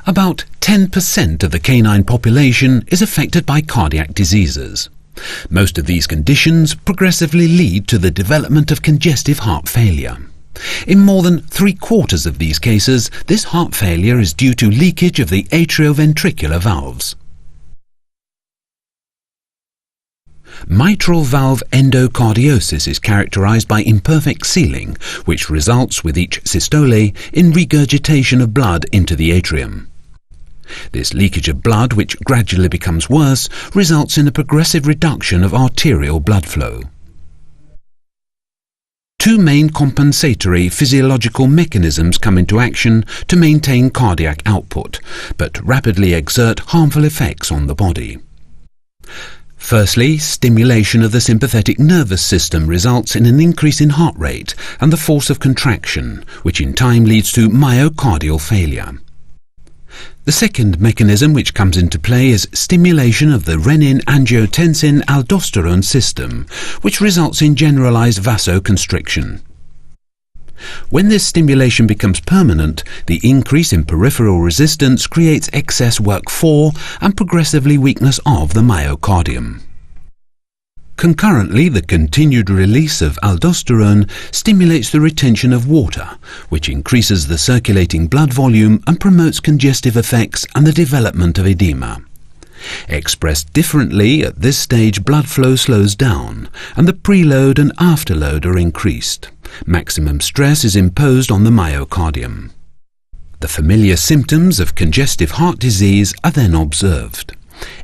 About 10% of the canine population is affected by cardiac diseases. Most of these conditions progressively lead to the development of congestive heart failure. In more than 3/4 of these cases, this heart failure is due to leakage of the atrioventricular valves. Mitral valve endocardiosis is characterized by imperfect sealing, which results with each systole in regurgitation of blood into the atrium. This leakage of blood, which gradually becomes worse, results in a progressive reduction of arterial blood flow. Two main compensatory physiological mechanisms come into action to maintain cardiac output, but rapidly exert harmful effects on the body. Firstly, stimulation of the sympathetic nervous system results in an increase in heart rate and the force of contraction, which in time leads to myocardial failure. The second mechanism which comes into play is stimulation of the renin-angiotensin-aldosterone system, which results in generalized vasoconstriction. When this stimulation becomes permanent, the increase in peripheral resistance creates excess work for and progressively weakness of the myocardium. Concurrently, the continued release of aldosterone stimulates the retention of water, which increases the circulating blood volume and promotes congestive effects and the development of edema. Expressed differently, at this stage blood flow slows down, and the preload and afterload are increased. Maximum stress is imposed on the myocardium. The familiar symptoms of congestive heart disease are then observed: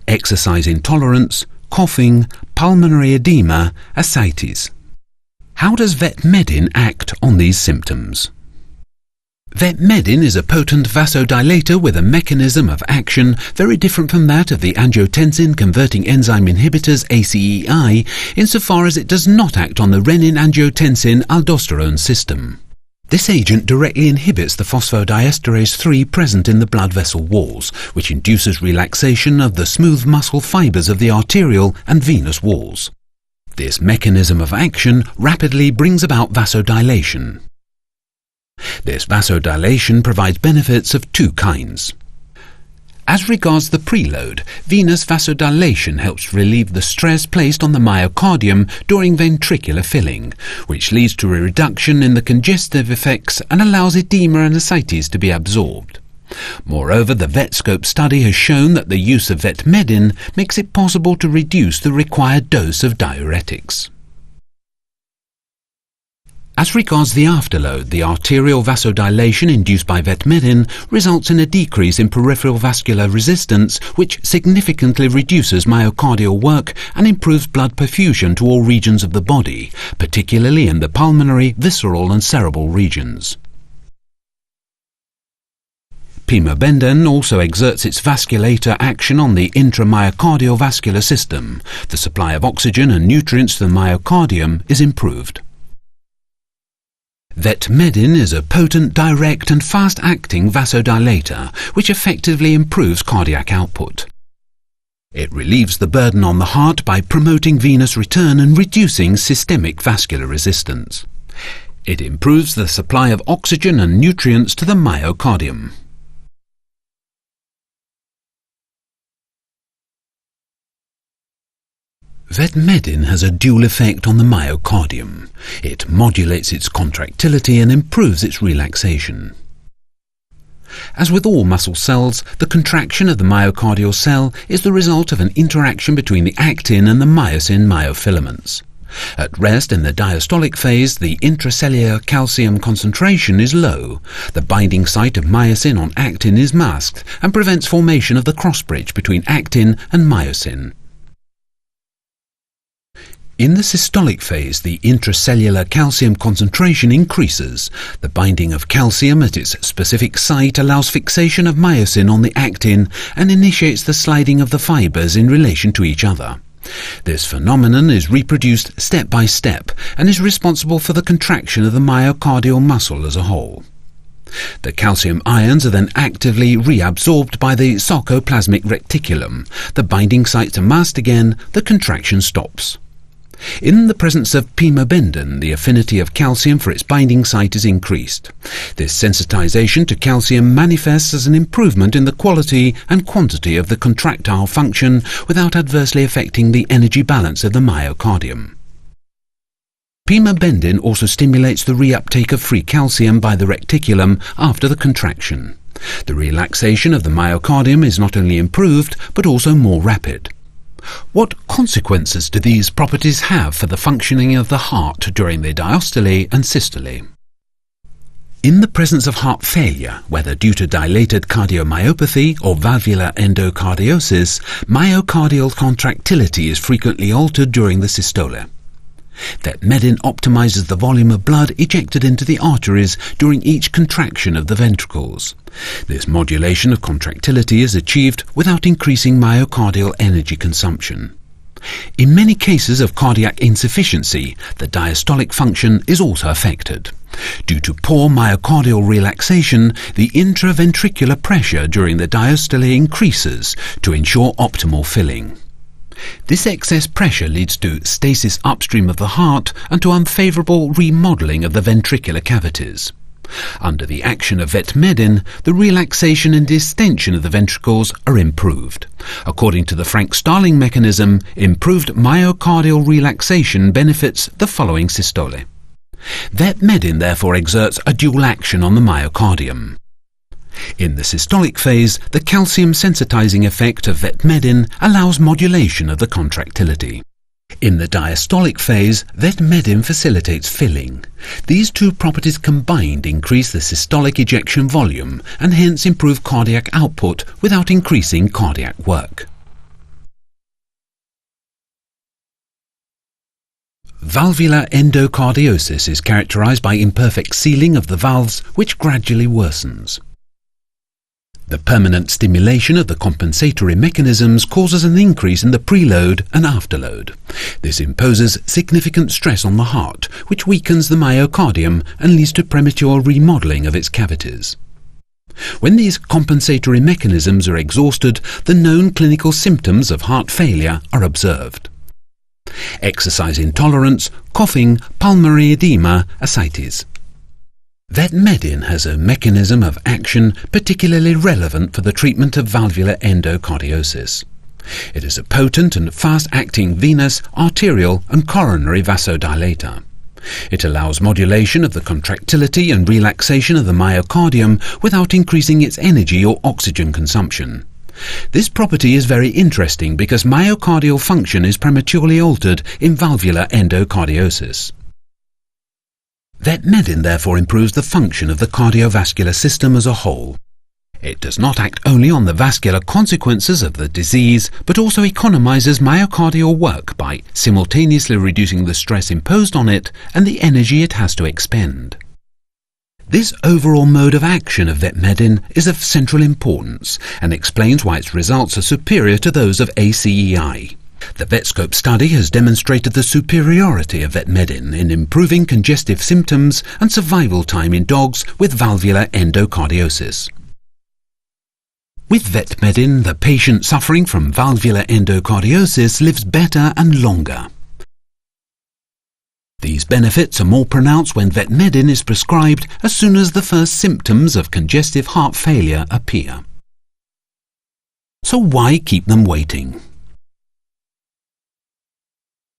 exercise intolerance, coughing, pulmonary edema, ascites. How does vetmedin act on these symptoms? Vetmedin is a potent vasodilator with a mechanism of action very different from that of the angiotensin-converting enzyme inhibitors ACEI, insofar as it does not act on the renin-angiotensin-aldosterone system. This agent directly inhibits the phosphodiesterase 3 present in the blood vessel walls, which induces relaxation of the smooth muscle fibers of the arterial and venous walls. This mechanism of action rapidly brings about vasodilation. This vasodilation provides benefits of two kinds. As regards the preload, venous vasodilation helps relieve the stress placed on the myocardium during ventricular filling, which leads to a reduction in the congestive effects and allows edema and ascites to be absorbed. Moreover, the VetScope study has shown that the use of vetmedin makes it possible to reduce the required dose of diuretics. As regards the afterload, the arterial vasodilation induced by vetmedin results in a decrease in peripheral vascular resistance, which significantly reduces myocardial work and improves blood perfusion to all regions of the body, particularly in the pulmonary, visceral and cerebral regions. Pimopimo also exerts its vasculator action on the intramyocardial vascular system. The supply of oxygen and nutrients to the myocardium is improved. Vetmedin is a potent, direct and fast-acting vasodilator which effectively improves cardiac output. It relieves the burden on the heart by promoting venous return and reducing systemic vascular resistance. It improves the supply of oxygen and nutrients to the myocardium. Vetmedin has a dual effect on the myocardium. It modulates its contractility and improves its relaxation. As with all muscle cells, the contraction of the myocardial cell is the result of an interaction between the actin and the myosin myofilaments. At rest in the diastolic phase, the intracellular calcium concentration is low. The binding site of myosin on actin is masked and prevents formation of the cross-bridge between actin and myosin. In the systolic phase, the intracellular calcium concentration increases. The binding of calcium at its specific site allows fixation of myosin on the actin and initiates the sliding of the fibers in relation to each other. This phenomenon is reproduced step by step and is responsible for the contraction of the myocardial muscle as a whole. The calcium ions are then actively reabsorbed by the sarcoplasmic reticulum. The binding sites are masked again, the contraction stops. In the presence of pimobendin, the affinity of calcium for its binding site is increased. This sensitization to calcium manifests as an improvement in the quality and quantity of the contractile function without adversely affecting the energy balance of the myocardium. Pimobendin also stimulates the reuptake of free calcium by the reticulum after the contraction. The relaxation of the myocardium is not only improved, but also more rapid. What consequences do these properties have for the functioning of the heart during the diastole and systole? In the presence of heart failure, whether due to dilated cardiomyopathy or valvular endocardiosis, myocardial contractility is frequently altered during the systole. Vetmedin optimizes the volume of blood ejected into the arteries during each contraction of the ventricles. This modulation of contractility is achieved without increasing myocardial energy consumption. In many cases of cardiac insufficiency, the diastolic function is also affected. Due to poor myocardial relaxation, the intraventricular pressure during the diastole increases to ensure optimal filling. This excess pressure leads to stasis upstream of the heart and to unfavorable remodeling of the ventricular cavities. Under the action of vetmedin, the relaxation and distension of the ventricles are improved. According to the Frank-Starling mechanism, improved myocardial relaxation benefits the following systole. Vetmedin therefore exerts a dual action on the myocardium. In the systolic phase, the calcium sensitizing effect of vetmedin allows modulation of the contractility. In the diastolic phase, vetmedin facilitates filling. These two properties combined increase the systolic ejection volume and hence improve cardiac output without increasing cardiac work. Valvular endocardiosis is characterized by imperfect sealing of the valves, which gradually worsens. The permanent stimulation of the compensatory mechanisms causes an increase in the preload and afterload. This imposes significant stress on the heart, which weakens the myocardium and leads to premature remodeling of its cavities. When these compensatory mechanisms are exhausted, the known clinical symptoms of heart failure are observed. Exercise intolerance, coughing, pulmonary edema, ascites. Vetmedin has a mechanism of action particularly relevant for the treatment of valvular endocardiosis. It is a potent and fast-acting venous, arterial and coronary vasodilator. It allows modulation of the contractility and relaxation of the myocardium without increasing its energy or oxygen consumption. This property is very interesting because myocardial function is prematurely altered in valvular endocardiosis. Vetmedin therefore improves the function of the cardiovascular system as a whole. It does not act only on the vascular consequences of the disease, but also economizes myocardial work by simultaneously reducing the stress imposed on it and the energy it has to expend. This overall mode of action of vetmedin is of central importance and explains why its results are superior to those of ACEI. The VetScope study has demonstrated the superiority of vetmedin in improving congestive symptoms and survival time in dogs with valvular endocardiosis. With vetmedin, the patient suffering from valvular endocardiosis lives better and longer. These benefits are more pronounced when vetmedin is prescribed as soon as the first symptoms of congestive heart failure appear. So why keep them waiting?